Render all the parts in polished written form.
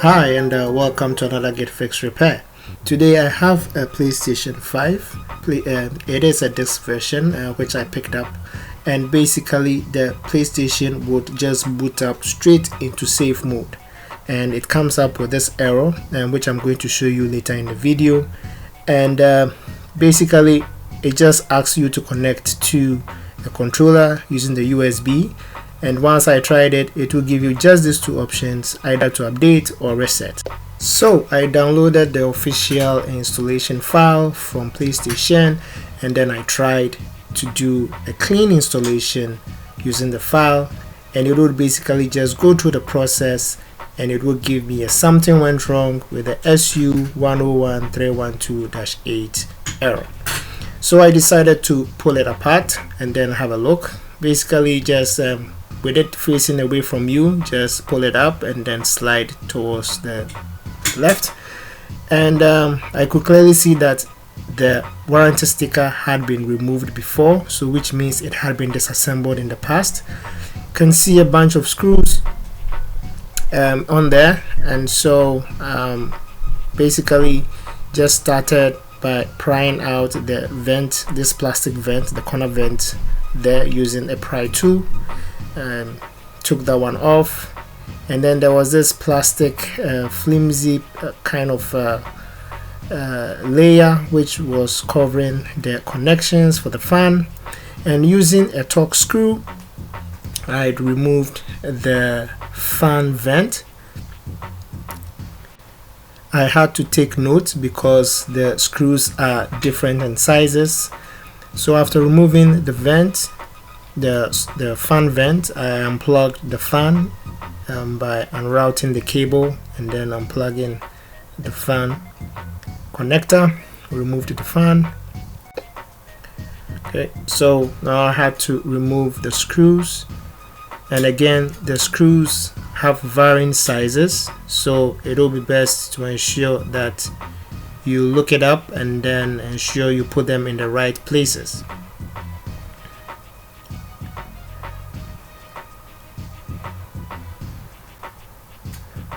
Hi and welcome to another Get Fix Repair. Today I have a PlayStation 5. It is a disc version which I picked up, and basically the PlayStation would just boot up straight into safe mode, and it comes up with this error which I'm going to show you later in the video. And basically it just asks you to connect to the controller using the USB. And once I tried it, it will give you just these two options, either to update or reset. So I downloaded the official installation file from PlayStation, and then I tried to do a clean installation using the file, and it would basically just go through the process, and it would give me a something went wrong with the SU-101312-8 error. So I decided to pull it apart and then have a look. Basically just with it facing away from you, just pull it up and then slide towards the left, and I could clearly see that the warranty sticker had been removed before, so which means it had been disassembled in the past. You can see a bunch of screws on there, and so basically just started by prying out the vent, this plastic vent, the corner vent there, using a pry tool. Took that one off, and then there was this plastic flimsy kind of layer which was covering the connections for the fan, and using a torque screw I removed the fan vent. I had to take note because the screws are different in sizes, so after removing the vent, the fan vent, I unplugged the fan by unrouting the cable and then unplugging the fan connector, removed the fan. Okay, so now I had to remove the screws, and again the screws have varying sizes, so it will be best to ensure that you look it up and then ensure you put them in the right places.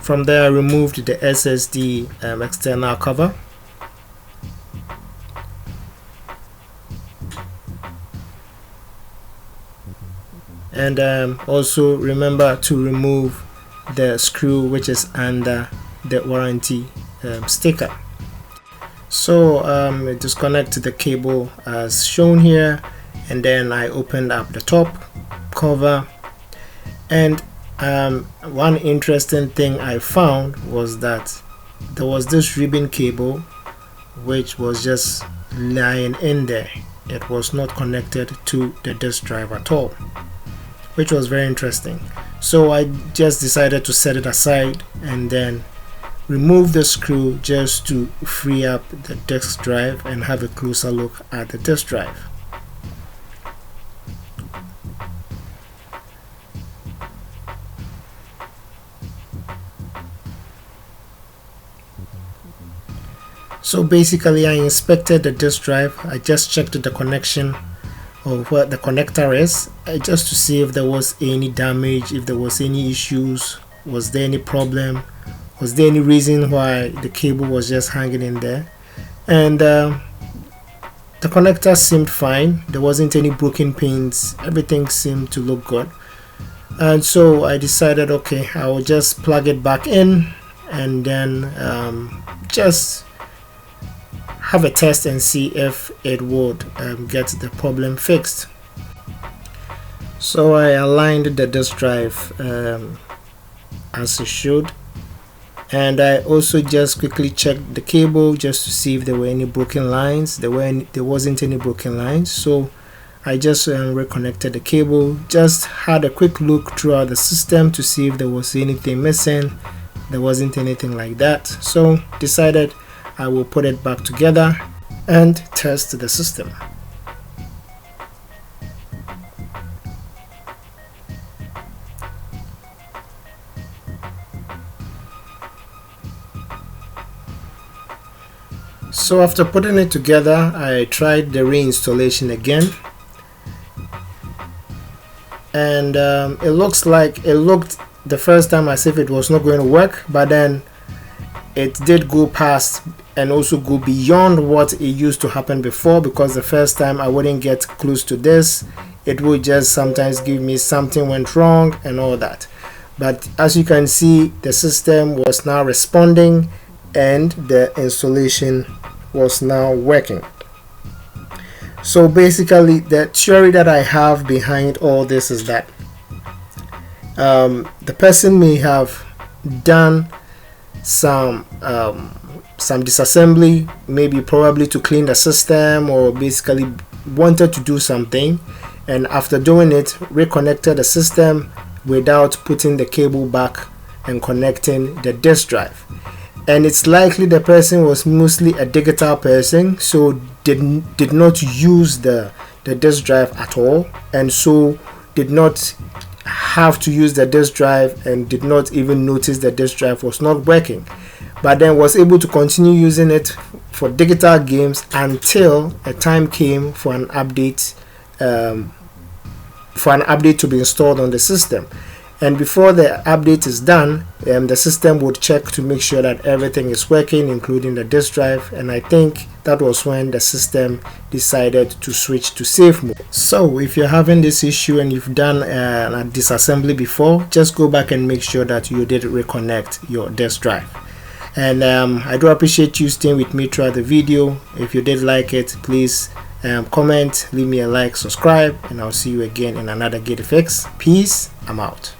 From there I removed the SSD external cover, and also remember to remove the screw which is under the warranty sticker. So disconnect the cable as shown here, and then I opened up the top cover, and one interesting thing I found was that there was this ribbon cable which was just lying in there. It was not connected to the disk drive at all, which was very interesting. So I just decided to set it aside and then remove the screw just to free up the disk drive and have a closer look at the disk drive. So basically I inspected the disk drive. I just checked the connection of where the connector is, just to see if there was any damage, if there was any issues, was there any problem, was there any reason why the cable was just hanging in there. And the connector seemed fine, there wasn't any broken pins, everything seemed to look good. And so I decided, okay, I will just plug it back in and then just have a test and see if it would get the problem fixed. So I aligned the disk drive as it should, and I also just quickly checked the cable just to see if there were any broken lines. There wasn't any broken lines, so I just reconnected the cable, just had a quick look throughout the system to see if there was anything missing. There wasn't anything like that, so decided I will put it back together and test the system. So after putting it together, I tried the reinstallation again, and it looked the first time as if it was not going to work, but then it did go past and also go beyond what it used to happen before, because the first time I wouldn't get close to this. It would just sometimes give me something went wrong and all that. But as you can see, the system was now responding and the installation was now working. So basically, the theory that I have behind all this is that the person may have done some disassembly, maybe probably to clean the system, or basically wanted to do something, and after doing it, reconnected the system without putting the cable back and connecting the disk drive. And it's likely the person was mostly a digital person, so did not use the disk drive at all, and so did not have to use the disk drive and did not even notice the disk drive was not working, but then was able to continue using it for digital games until a time came for an update to be installed on the system. And before the update is done, the system would check to make sure that everything is working, including the disk drive. And I think that was when the system decided to switch to safe mode. So if you're having this issue and you've done a disassembly before, just go back and make sure that you did reconnect your disk drive. And I do appreciate you staying with me throughout the video. If you did like it, please comment, leave me a like, subscribe, and I'll see you again in another GetFix. Peace. I'm out.